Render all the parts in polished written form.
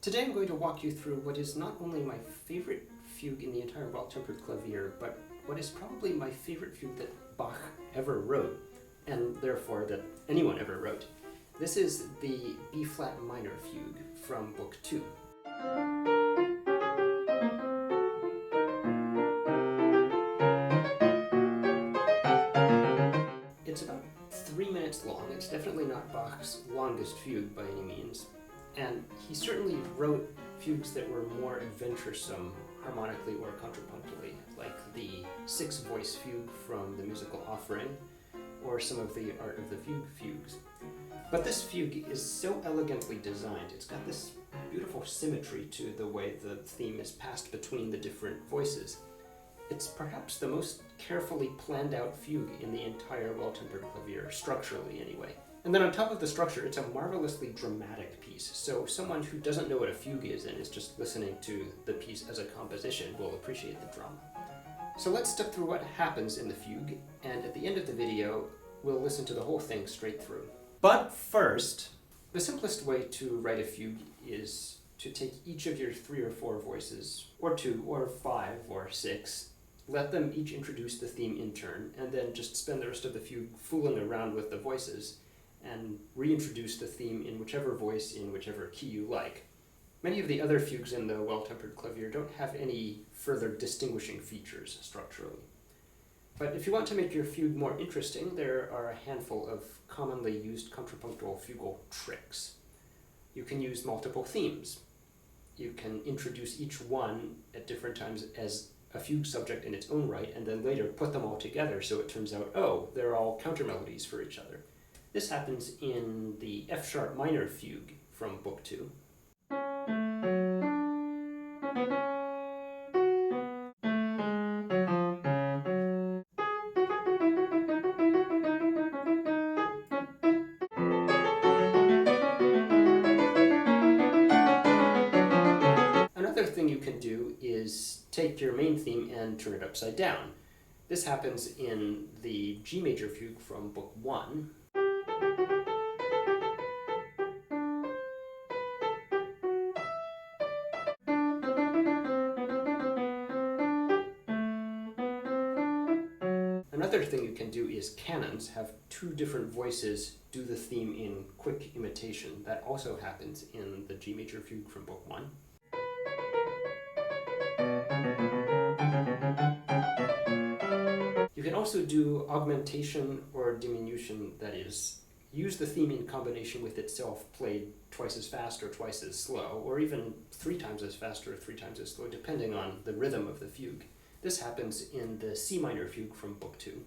Today I'm going to walk you through what is not only my favorite fugue in the entire Well-Tempered Clavier, but what is probably my favorite fugue that Bach ever wrote, and therefore that anyone ever wrote. This is the B-flat minor fugue from Book 2. It's about 3 minutes long. It's definitely not Bach's longest fugue by any means. And he certainly wrote fugues that were more adventuresome harmonically or contrapuntally, like the 6-voice fugue from the musical Offering, or some of the Art of the Fugue fugues. But this fugue is so elegantly designed. It's got this beautiful symmetry to the way the theme is passed between the different voices. It's perhaps the most carefully planned out fugue in the entire Well-Tempered Clavier, structurally anyway. And then on top of the structure, it's a marvelously dramatic piece, so someone who doesn't know what a fugue is and is just listening to the piece as a composition will appreciate the drama. So let's step through what happens in the fugue, and at the end of the video, we'll listen to the whole thing straight through. But first, the simplest way to write a fugue is to take each of your 3 or 4 voices, or 2, or 5, or 6, let them each introduce the theme in turn, and then just spend the rest of the fugue fooling around with the voices, and reintroduce the theme in whichever voice, in whichever key you like. Many of the other fugues in the Well-Tempered Clavier don't have any further distinguishing features structurally. But if you want to make your fugue more interesting, there are a handful of commonly used contrapuntal fugal tricks. You can use multiple themes. You can introduce each one at different times as a fugue subject in its own right, and then later put them all together so it turns out, oh, they're all countermelodies for each other. This happens in the F-sharp minor fugue from Book 2. Another thing you can do is take your main theme and turn it upside down. This happens in the G major fugue from Book 1. Another thing you can do is canons have 2 different voices do the theme in quick imitation. That also happens in the G major fugue from Book 1. You can also do augmentation or diminution, that is, use the theme in combination with itself played twice as fast or twice as slow, or even 3 times as fast or 3 times as slow, depending on the rhythm of the fugue. This happens in the C minor fugue from Book 2.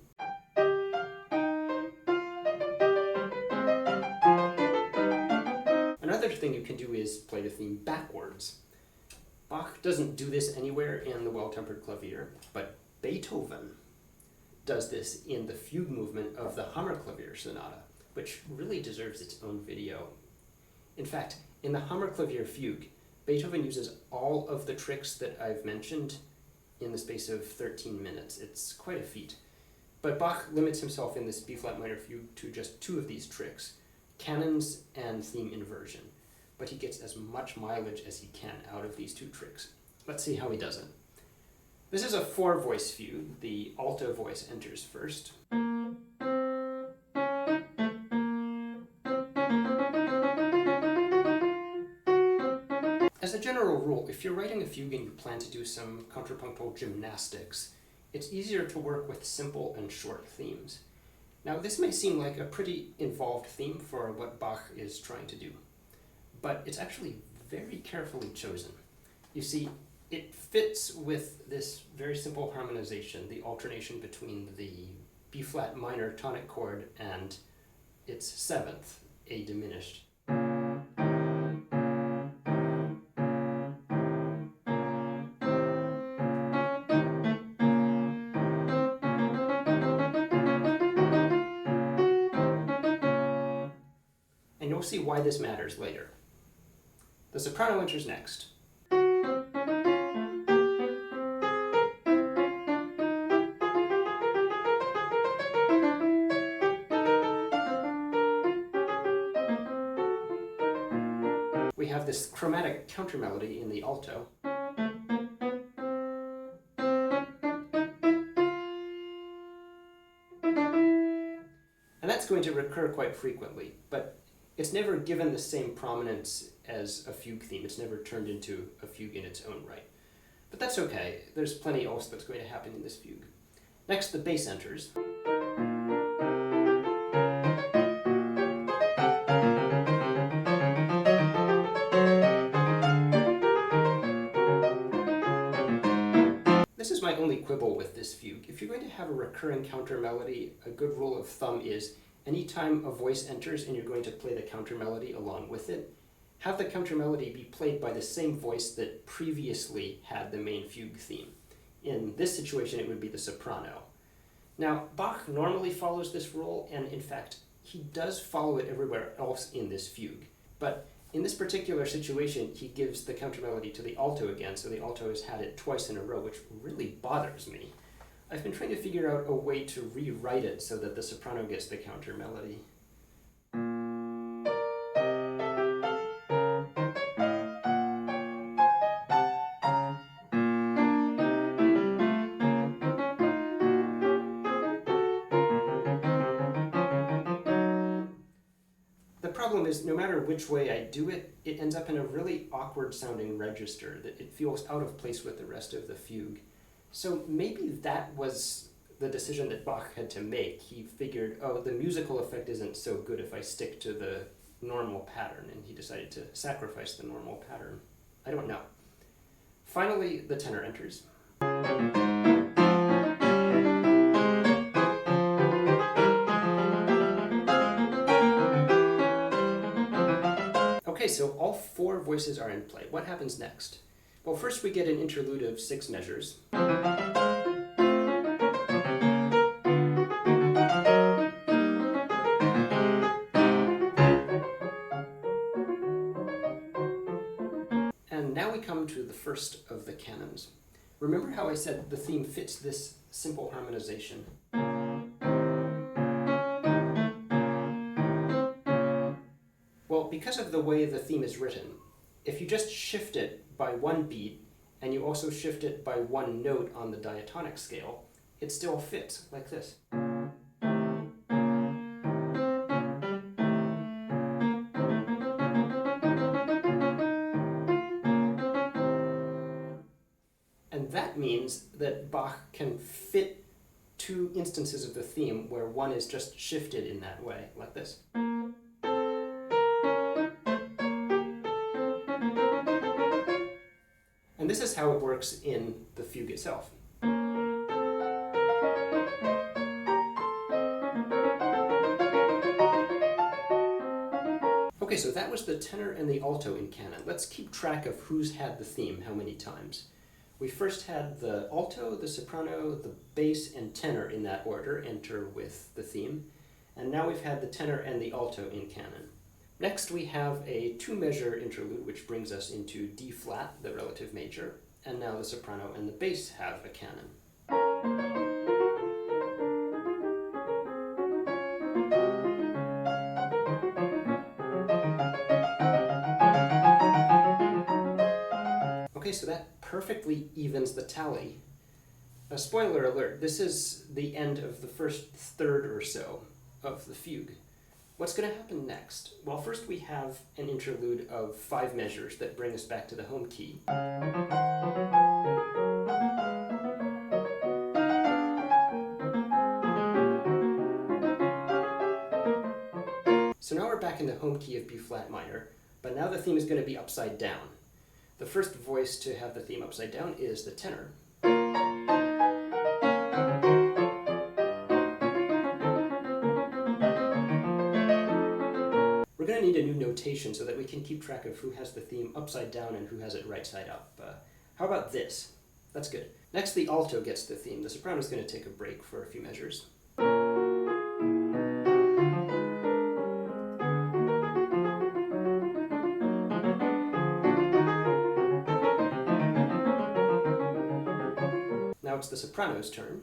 Another thing you can do is play the theme backwards. Bach doesn't do this anywhere in the Well-Tempered Clavier, but Beethoven does this in the fugue movement of the Hammerklavier Sonata, which really deserves its own video. In fact, in the Hammerklavier fugue, Beethoven uses all of the tricks that I've mentioned in the space of 13 minutes. It's quite a feat. But Bach limits himself in this B-flat minor fugue to just 2 of these tricks, canons and theme inversion. But he gets as much mileage as he can out of these 2 tricks. Let's see how he does it. This is a 4-voice fugue. The alto voice enters first. As a general rule, if you're writing a fugue and you plan to do some contrapuntal gymnastics, it's easier to work with simple and short themes. Now, this may seem like a pretty involved theme for what Bach is trying to do, but it's actually very carefully chosen. You see, it fits with this very simple harmonization, the alternation between the B-flat minor tonic chord and its 7th, A diminished. And you'll see why this matters later. The soprano enters next. We have this chromatic countermelody in the alto. And that's going to recur quite frequently, but it's never given the same prominence as a fugue theme. It's never turned into a fugue in its own right. But that's okay. There's plenty else that's going to happen in this fugue. Next, the bass enters. This is my only quibble with this fugue. If you're going to have a recurring counter melody, a good rule of thumb is anytime a voice enters and you're going to play the counter melody along with it, have the counter melody be played by the same voice that previously had the main fugue theme. In this situation, it would be the soprano. Now, Bach normally follows this rule, and in fact, he does follow it everywhere else in this fugue. But in this particular situation, he gives the counter melody to the alto again, so the alto has had it twice in a row, which really bothers me. I've been trying to figure out a way to rewrite it so that the soprano gets the counter melody. The problem is, no matter which way I do it, it ends up in a really awkward sounding register that it feels out of place with the rest of the fugue. So maybe that was the decision that Bach had to make. He figured, oh, the musical effect isn't so good if I stick to the normal pattern, and he decided to sacrifice the normal pattern. I don't know. Finally, the tenor enters. Okay, so all four voices are in play. What happens next? Well, first we get an interlude of 6 measures. And now we come to the first of the canons. Remember how I said the theme fits this simple harmonization? Well, because of the way the theme is written, if you just shift it by one beat, and you also shift it by one note on the diatonic scale, it still fits like this. And that means that Bach can fit 2 instances of the theme where one is just shifted in that way, like this. And this is how it works in the fugue itself. Okay, so that was the tenor and the alto in canon. Let's keep track of who's had the theme how many times. We first had the alto, the soprano, the bass, and tenor in that order enter with the theme. And now we've had the tenor and the alto in canon. Next we have a 2-measure interlude which brings us into D flat, the relative major, and now the soprano and the bass have a canon. Okay, so that perfectly evens the tally. A spoiler alert, this is the end of the first third or so of the fugue. What's going to happen next? Well, first we have an interlude of 5 measures that bring us back to the home key. So now we're back in the home key of B flat minor, but now the theme is going to be upside down. The first voice to have the theme upside down is the tenor. We're going to need a new notation so that we can keep track of who has the theme upside down and who has it right side up. How about this? That's good. Next, the alto gets the theme. The soprano is going to take a break for a few measures. Now it's the soprano's turn.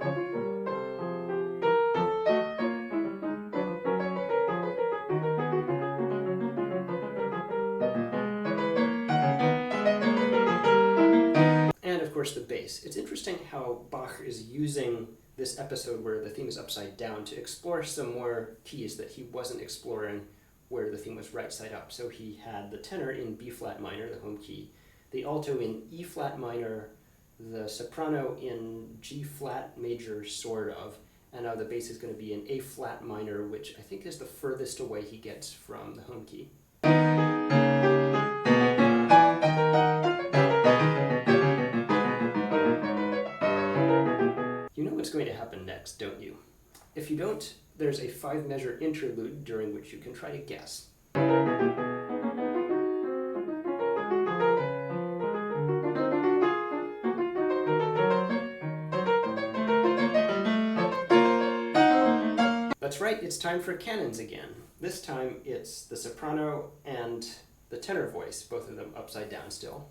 course, the bass. It's interesting how Bach is using this episode where the theme is upside down to explore some more keys that he wasn't exploring where the theme was right side up. So he had the tenor in B flat minor, the home key, the alto in E flat minor, the soprano in G flat major, sort of, and now the bass is going to be in A flat minor, which I think is the furthest away he gets from the home key. You know what's going to happen next, don't you? If you don't, there's a 5-measure interlude during which you can try to guess. That's right, it's time for canons again. This time it's the soprano and the tenor voice, both of them upside down still.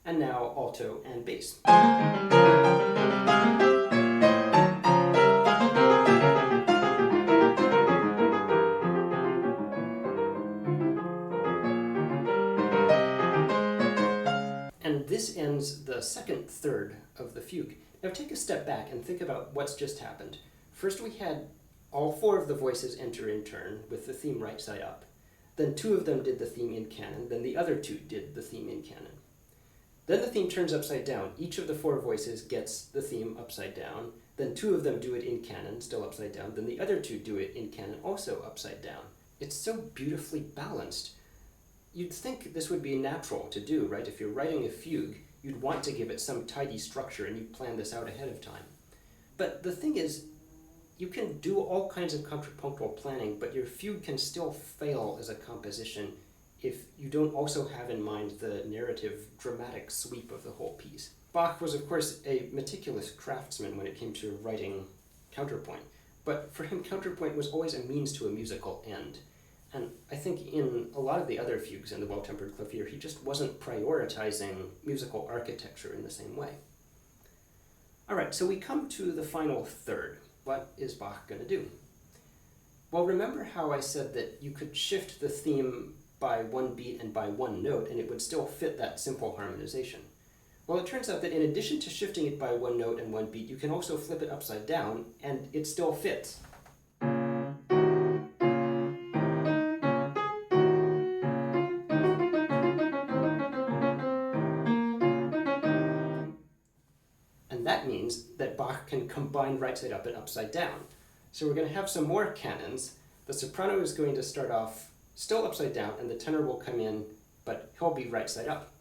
And now alto and bass. And this ends the second third of the fugue. Now take a step back and think about what's just happened. First we had all 4 of the voices enter in turn with the theme right side up. Then 2 of them did the theme in canon, then the other 2 did the theme in canon. Then the theme turns upside down. Each of the 4 voices gets the theme upside down. Then 2 of them do it in canon, still upside down. Then the other 2 do it in canon, also upside down. It's so beautifully balanced. You'd think this would be natural to do, right? If you're writing a fugue, you'd want to give it some tidy structure and you'd plan this out ahead of time. But the thing is, you can do all kinds of contrapuntal planning, but your fugue can still fail as a composition if you don't also have in mind the narrative, dramatic sweep of the whole piece. Bach was, of course, a meticulous craftsman when it came to writing counterpoint, but for him, counterpoint was always a means to a musical end. And I think in a lot of the other fugues in the Well-Tempered Clavier, he just wasn't prioritizing musical architecture in the same way. All right, so we come to the final third. What is Bach going to do? Well, remember how I said that you could shift the theme by 1 beat and by 1 note, and it would still fit that simple harmonization. Well, it turns out that in addition to shifting it by 1 note and 1 beat, you can also flip it upside down, and it still fits. And that means that Bach can combine right side up and upside down. So we're going to have some more canons. The soprano is going to start off still upside down, and the tenor will come in, but he'll be right side up.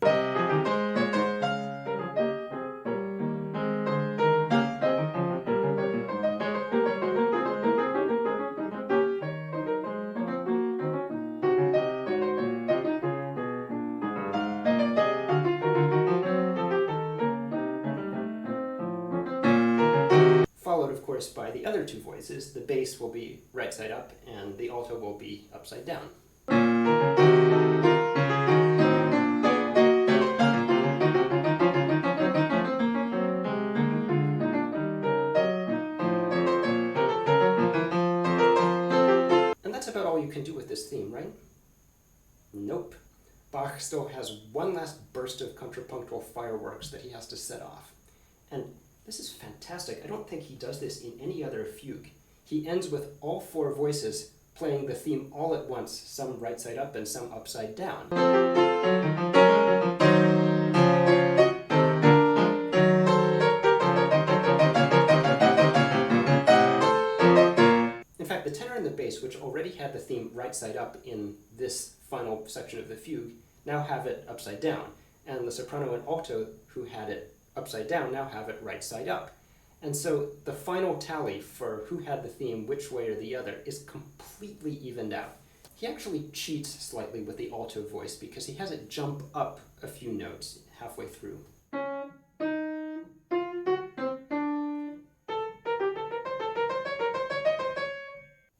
Followed, of course, by the other 2 voices. The bass will be right side up, and the alto will be upside down. And that's about all you can do with this theme, right? Nope. Bach still has one last burst of contrapuntal fireworks that he has to set off. And this is fantastic. I don't think he does this in any other fugue. He ends with all 4 voices playing the theme all at once, some right side up and some upside down. In fact, the tenor and the bass, which already had the theme right side up in this final section of the fugue, now have it upside down. And the soprano and alto, who had it upside down, now have it right side up. And so the final tally for who had the theme which way or the other is completely evened out. He actually cheats slightly with the alto voice because he has it jump up a few notes halfway through.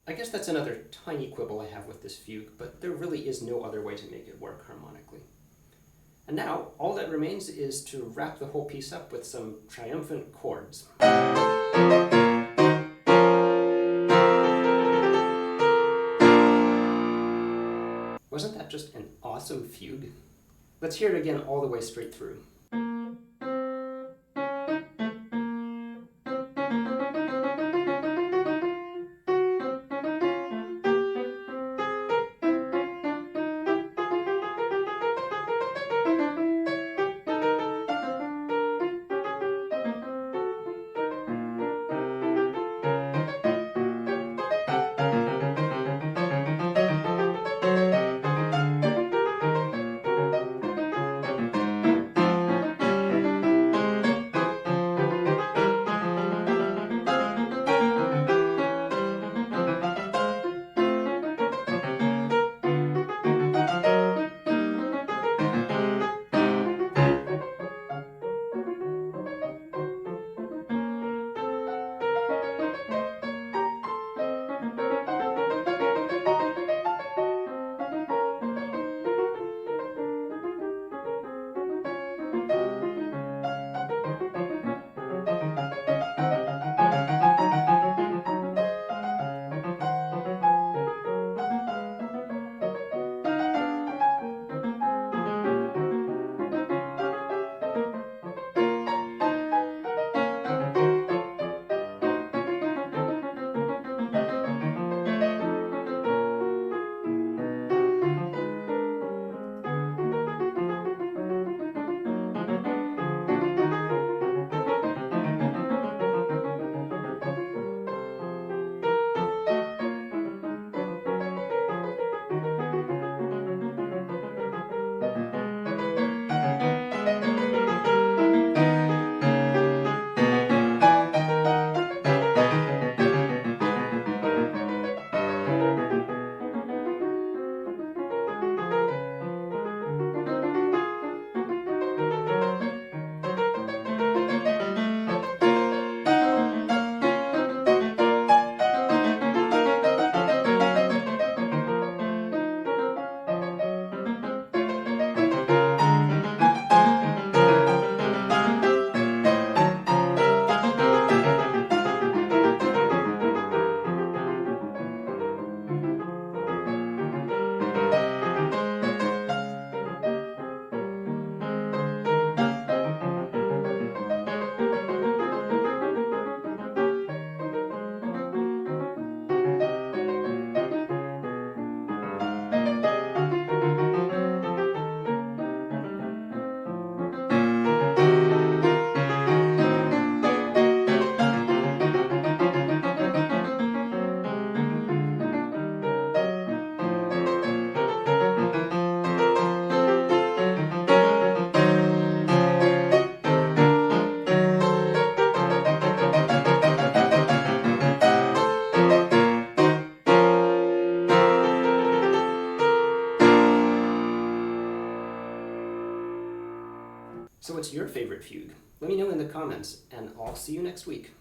I guess that's another tiny quibble I have with this fugue, but there really is no other way to make it work harmonically. And now, all that remains is to wrap the whole piece up with some triumphant chords. Wasn't that just an awesome fugue? Let's hear it again all the way straight through. So what's your favorite fugue? Let me know in the comments, and I'll see you next week.